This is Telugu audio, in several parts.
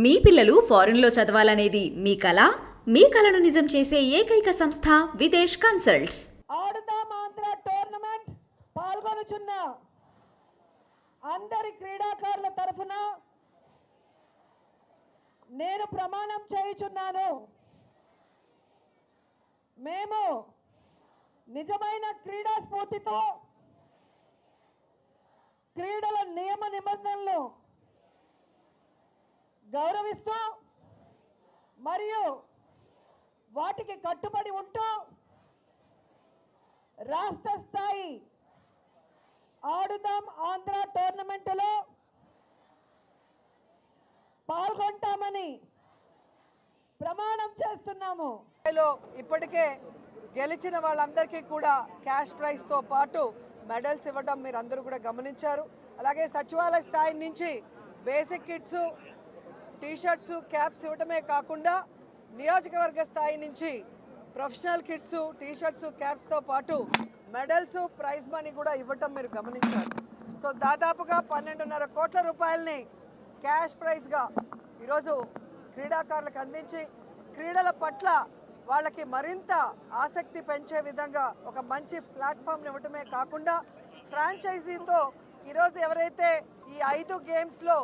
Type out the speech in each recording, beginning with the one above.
మీ పిల్లలు ఫారెన్లో చదవాలనేది మీ కల? మీ కలను నిజం చేసే ఏకైక సంస్థ విదేశ్ కన్సల్ట్స్. ఆడుదాం ఆంధ్ర టోర్నమెంట్ పాల్గొనుచున్న అందరి క్రీడాకారుల తరఫున నేను ప్రమాణం చేయుచున్నాను. మేము నిజమైన క్రీడా స్ఫూర్తితో క్రీడల నియమ నిబంధనలు గౌరవిస్తూ మరియు వాటికి కట్టుబడి ఉంటూ రాష్ట్ర స్థాయి ఆడుదాం ఆంధ్ర టోర్నమెంటులో పాల్గొంటామని ప్రమాణం చేస్తున్నాము. ఇప్పటికే గెలిచిన వాళ్ళందరికీ కూడా క్యాష్ ప్రైజ్తో పాటు మెడల్స్ ఇవ్వడం మీరు అందరూ కూడా గమనించారు. అలాగే సచివాలయ స్థాయి నుంచి బేసిక్ కిట్స్, టీషర్ట్స్, క్యాప్స్ ఇవ్వటమే కాకుండా నియోజకవర్గ స్థాయి నుంచి ప్రొఫెషనల్ కిట్స్, టీషర్ట్స్, క్యాప్స్తో పాటు మెడల్స్, ప్రైజ్ మనీ కూడా ఇవ్వటం మీరు గమనించారు. సో దాదాపుగా 12.5 కోట్ల రూపాయలని క్యాష్ ప్రైజ్గా ఈరోజు క్రీడాకారులకు అందించి క్రీడల పట్ల వాళ్ళకి మరింత ఆసక్తి పెంచే విధంగా ఒక మంచి ప్లాట్ఫామ్ని ఇవ్వటమే కాకుండా ఫ్రాంచైజీతో ఈరోజు ఎవరైతే ఈ 5 గేమ్స్లో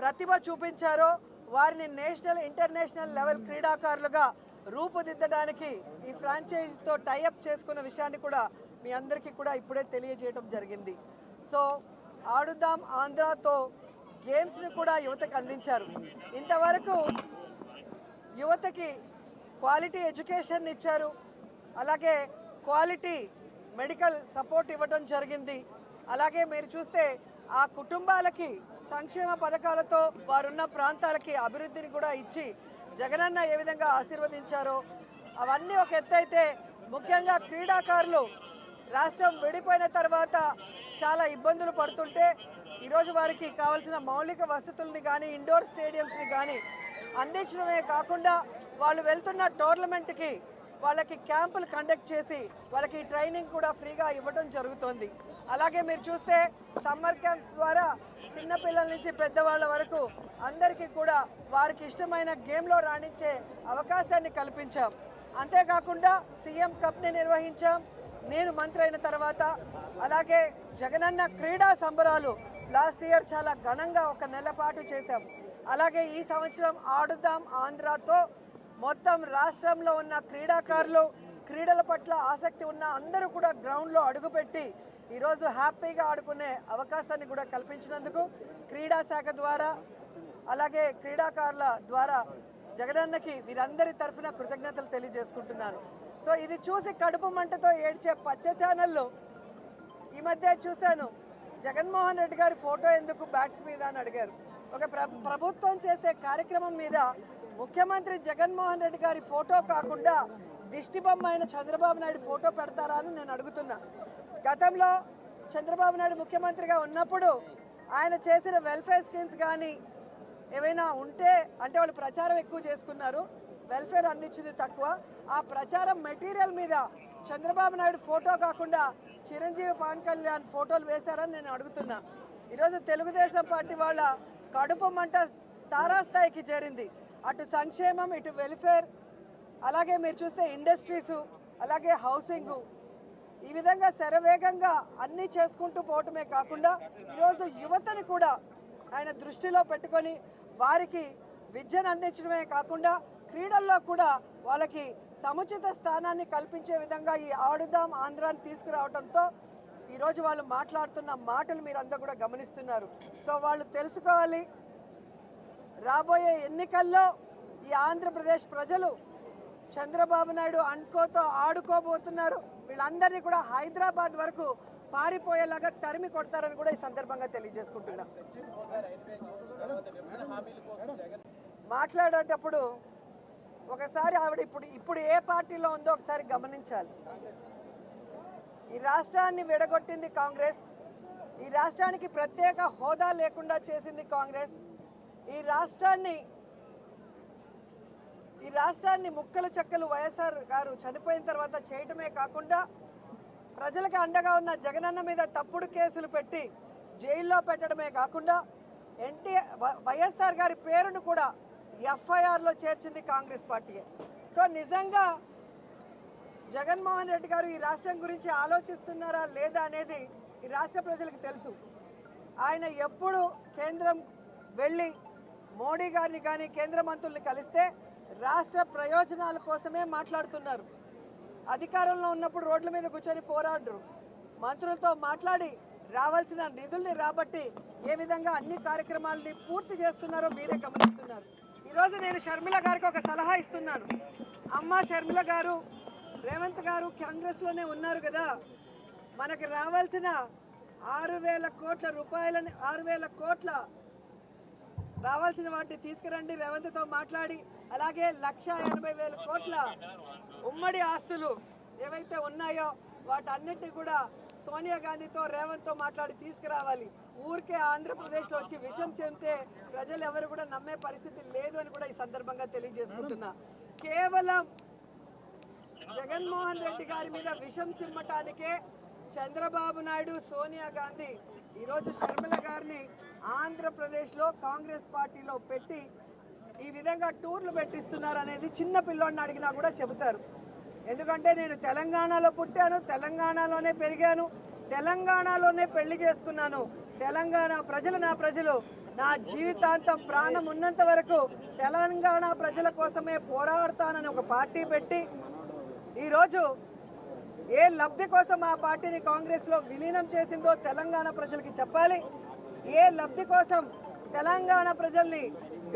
ప్రతిభ చూపించారో వారిని నేషనల్, ఇంటర్నేషనల్ లెవెల్ క్రీడాకారులుగా రూపుదిద్దడానికి ఈ ఫ్రాంచైజీతో టైఅప్ చేసుకున్న విషయాన్ని కూడా మీ అందరికీ కూడా ఇప్పుడే తెలియజేయడం జరిగింది. సో ఆడుదాం ఆంధ్రాతో గేమ్స్ని కూడా యువతకు అందించారు. ఇంతవరకు యువతకి క్వాలిటీ ఎడ్యుకేషన్ ఇచ్చారు, అలాగే క్వాలిటీ మెడికల్ సపోర్ట్ ఇవ్వడం జరిగింది. అలాగే మీరు చూస్తే ఆ కుటుంబాలకి సంక్షేమ పథకాలతో వారున్న ప్రాంతాలకి అభివృద్ధిని కూడా ఇచ్చి జగనన్న ఏ విధంగా ఆశీర్వదించారో అవన్నీ ఒక ఎత్తు అయితే, ముఖ్యంగా క్రీడాకారులు రాష్ట్రం విడిపోయిన తర్వాత చాలా ఇబ్బందులు పడుతుంటే ఈరోజు వారికి కావాల్సిన మౌలిక వసతుల్ని కానీ, ఇండోర్ స్టేడియంస్ని కానీ అందించడమే కాకుండా వాళ్ళు వెళ్తున్న టోర్నమెంట్కి వాళ్ళకి క్యాంపులు కండక్ట్ చేసి వాళ్ళకి ట్రైనింగ్ కూడా ఫ్రీగా ఇవ్వడం జరుగుతుంది. అలాగే మీరు చూస్తే సమ్మర్ క్యాంప్స్ ద్వారా చిన్నపిల్లల నుంచి పెద్దవాళ్ళ వరకు అందరికీ కూడా వారికి ఇష్టమైన గేమ్లో రాణించే అవకాశాన్ని కల్పించాం. అంతేకాకుండా సీఎం కప్ని నిర్వహించాం నేను మంత్రి అయిన తర్వాత. అలాగే జగనన్న క్రీడా సంబరాలు లాస్ట్ ఇయర్ చాలా ఘనంగా 1 నెల పాటు చేశాం. అలాగే ఈ సంవత్సరం ఆడుదాం ఆంధ్రాతో మొత్తం రాష్ట్రంలో ఉన్న క్రీడాకారులు, క్రీడల పట్ల ఆసక్తి ఉన్న అందరూ కూడా గ్రౌండ్లో అడుగుపెట్టి ఈరోజు హ్యాపీగా ఆడుకునే అవకాశాన్ని కూడా కల్పించినందుకు క్రీడా శాఖ ద్వారా, అలాగే క్రీడాకారుల ద్వారా జగనన్నకి వీరందరి తరఫున కృతజ్ఞతలు తెలియజేసుకుంటున్నాను. సో ఇది చూసి కడుపు మంటతో ఏడ్చే పచ్చ ఛానళ్ళు ఈ మధ్య చూశాను. జగన్మోహన్ రెడ్డి గారి ఫోటో ఎందుకు బ్యాట్స్ మీద అని అడిగారు. ఒక ప్రభుత్వం చేసే కార్యక్రమం మీద ముఖ్యమంత్రి జగన్మోహన్ రెడ్డి గారి ఫోటో కాకుండా దిష్టి బొమ్మ అయిన చంద్రబాబు నాయుడు ఫోటో పెడతారా అని నేను అడుగుతున్నా. గతంలో చంద్రబాబు నాయుడు ముఖ్యమంత్రిగా ఉన్నప్పుడు ఆయన చేసిన వెల్ఫేర్ స్కీమ్స్ కానీ ఏవైనా ఉంటే, అంటే వాళ్ళు ప్రచారం ఎక్కువ చేసుకున్నారు, వెల్ఫేర్ అందించింది తక్కువ. ఆ ప్రచారం మెటీరియల్ మీద చంద్రబాబు నాయుడు ఫోటో కాకుండా చిరంజీవి, పవన్ కళ్యాణ్ ఫోటోలు వేశారని నేను అడుగుతున్నా. ఈరోజు తెలుగుదేశం పార్టీ వాళ్ళ కడుపు మంట తారాస్థాయికి చేరింది. అటు సంక్షేమం, ఇటు వెల్ఫేర్, అలాగే మీరు చూస్తే ఇండస్ట్రీసు, అలాగే హౌసింగు, ఈ విధంగా శరవేగంగా అన్నీ చేసుకుంటూ పోవటమే కాకుండా ఈరోజు యువతని కూడా ఆయన దృష్టిలో పెట్టుకొని వారికి విద్యను అందించడమే కాకుండా క్రీడల్లో కూడా వాళ్ళకి సముచిత స్థానాన్ని కల్పించే విధంగా ఈ ఆడుదాం ఆంధ్రాని తీసుకురావడంతో ఈరోజు వాళ్ళు మాట్లాడుతున్న మాటలు మీరు అందరూ కూడా గమనిస్తున్నారు. సో వాళ్ళు తెలుసుకోవాలి, రాబోయే ఎన్నికల్లో ఈ ఆంధ్రప్రదేశ్ ప్రజలు చంద్రబాబు నాయుడు అండ్కోతో ఆడుకోబోతున్నారు. వీళ్ళందరినీ కూడా హైదరాబాద్ వరకు పారిపోయేలాగా తరిమి కొడతారని కూడా ఈ సందర్భంగా తెలియజేసుకుంటున్నా. మాట్లాడేటప్పుడు ఒకసారి ఆవిడ ఇప్పుడు ఏ పార్టీలో ఉందో ఒకసారి గమనించాలి. ఈ రాష్ట్రాన్ని విడగొట్టింది కాంగ్రెస్, ఈ రాష్ట్రానికి ప్రత్యేక హోదా లేకుండా చేసింది కాంగ్రెస్, ఈ రాష్ట్రాన్ని ముక్కలు చెక్కలు వైఎస్ఆర్ గారు చనిపోయిన తర్వాత చేయటమే కాకుండా ప్రజలకు అండగా ఉన్న జగనన్న మీద తప్పుడు కేసులు పెట్టి జైల్లో పెట్టడమే కాకుండా వైఎస్ఆర్ గారి పేరును కూడా ఎఫ్ఐఆర్లో చేర్చింది కాంగ్రెస్ పార్టీయే. సో నిజంగా జగన్మోహన్ రెడ్డి గారు ఈ రాష్ట్రం గురించి ఆలోచిస్తున్నారా లేదా అనేది ఈ రాష్ట్ర ప్రజలకు తెలుసు. ఆయన ఎప్పుడు కేంద్రం వెళ్ళి మోడీ గారిని కానీ కేంద్ర మంత్రుల్ని కలిస్తే రాష్ట్ర ప్రయోజనాల కోసమే మాట్లాడుతున్నారు. అధికారంలో ఉన్నప్పుడు రోడ్ల మీద కూర్చొని పోరాడరు. మంత్రులతో మాట్లాడి రావాల్సిన నిధుల్ని రాబట్టి ఏ విధంగా అన్ని కార్యక్రమాలని పూర్తి చేస్తున్నారో మీరే గమనిస్తున్నారు. ఈరోజు నేను షర్మిల గారికి ఒక సలహా ఇస్తున్నాను. అమ్మ షర్మిల గారు, రేవంత్ గారు కాంగ్రెస్లోనే ఉన్నారు కదా, మనకి రావాల్సిన 6,000 కోట్ల రూపాయలని 6,000 కోట్ల రావాల్సిన వాటిని తీసుకురండి రేవంత్తో మాట్లాడి. అలాగే 1,80,000 కోట్ల ఉమ్మడి ఆస్తులు ఏవైతే ఉన్నాయో వాటన్నిటిని కూడా సోనియా గాంధీతో రేవంత్తో మాట్లాడి తీసుకురావాలి. ఊరికే ఆంధ్రప్రదేశ్లో వచ్చి విషం చెందితే ప్రజలు ఎవరు కూడా నమ్మే పరిస్థితి లేదు అని కూడా ఈ సందర్భంగా తెలియజేసుకుంటున్నా. కేవలం జగన్మోహన్ రెడ్డి గారి మీద విషం చిమ్మటానికే చంద్రబాబు నాయుడు, సోనియా గాంధీ ఈరోజు షర్మిల గారిని ఆంధ్రప్రదేశ్లో కాంగ్రెస్ పార్టీలో పెట్టి ఈ విధంగా టూర్లు పెట్టిస్తున్నారు అనేది చిన్న పిల్లోడిని అడిగినా కూడా చెబుతారు. ఎందుకంటే నేను తెలంగాణలో పుట్టాను, తెలంగాణలోనే పెరిగాను, తెలంగాణలోనే పెళ్లి చేసుకున్నాను. తెలంగాణ ప్రజలు నా ప్రజలు. నా జీవితాంతం ప్రాణం ఉన్నంత వరకు తెలంగాణ ప్రజల కోసమే పోరాడతానని ఒక పార్టీ పెట్టి ఈరోజు ఏ లబ్ధి కోసం ఆ పార్టీని కాంగ్రెస్లో విలీనం చేసిందో తెలంగాణ ప్రజలకి చెప్పాలి. ఏ లబ్ధి కోసం తెలంగాణ ప్రజల్ని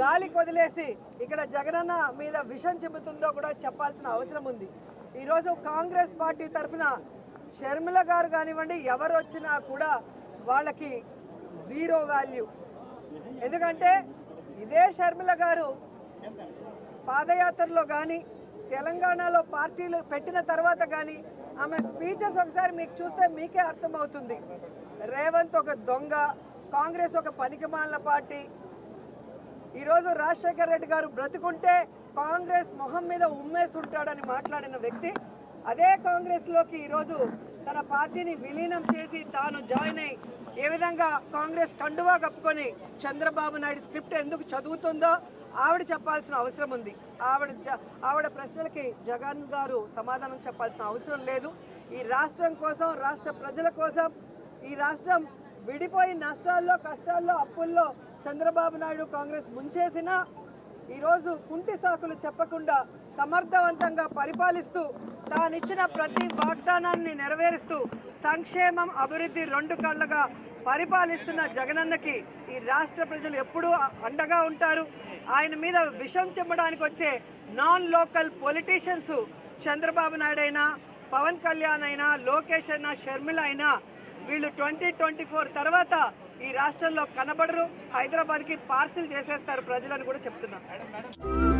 గాలి కొదిలేసి ఇక్కడ జగనన్న మీద విషం చెబుతుందో కూడా చెప్పాల్సిన అవసరం ఉంది. ఈరోజు కాంగ్రెస్ పార్టీ తరఫున షర్మిల గారు కానివ్వండి, ఎవరు వచ్చినా కూడా వాళ్ళకి జీరో వాల్యూ. ఎందుకంటే ఇదే షర్మిల గారు పాదయాత్రలో కానీ తెలంగాణలో పార్టీలు పెట్టిన తర్వాత కానీ ఆమె స్పీచెస్ ఒకసారి మీకు చూస్తే మీకే అర్థమవుతుంది. రేవంత్ ఒక దొంగ, కాంగ్రెస్ ఒక పనికిమాలిన పార్టీ. ఈరోజు రాజశేఖర్ రెడ్డి గారు బ్రతుకుంటే కాంగ్రెస్ మొహం మీద ఉమ్మేస్తుంటాడని మాట్లాడిన వ్యక్తి అదే కాంగ్రెస్లోకి ఈరోజు తన పార్టీని విలీనం చేసి తాను జాయిన్ అయ్యి ఏ విధంగా కాంగ్రెస్ కండువా కప్పుకొని చంద్రబాబు నాయుడు స్క్రిప్ట్ ఎందుకు చదువుతుందో ఆవిడ చెప్పాల్సిన అవసరం ఉంది. ఆవిడ ప్రశ్నలకి జగన్ గారు సమాధానం చెప్పాల్సిన అవసరం లేదు. ఈ రాష్ట్రం కోసం, రాష్ట్ర ప్రజల కోసం, ఈ రాష్ట్రం విడిపోయి నష్టాల్లో, కష్టాల్లో, అప్పుల్లో చంద్రబాబు నాయుడు కాంగ్రెస్ ముంచేసినా ఈరోజు కుంటి సాకులు చెప్పకుండా సమర్థవంతంగా పరిపాలిస్తూ తానిచ్చిన ప్రతి వాగ్దానాన్ని నెరవేరుస్తూ సంక్షేమం, అభివృద్ధి 2 కళ్ళగా పరిపాలిస్తున్న జగనన్నకి ఈ రాష్ట్ర ప్రజలు ఎప్పుడూ అండగా ఉంటారు. ఆయన మీద విషం చెమ్మడానికి వచ్చే non local politicians Chandrababu Naidu అయినా, పవన్ కళ్యాణ్ అయినా, లోకేష్ అయినా, షర్మిల అయినా వీళ్ళు 2024 తర్వాత ఈ రాష్ట్రంలో కనబడరు. హైదరాబాద్కి పార్సిల్ చేసేస్తారు ప్రజలను కూడా చెప్తున్నారు.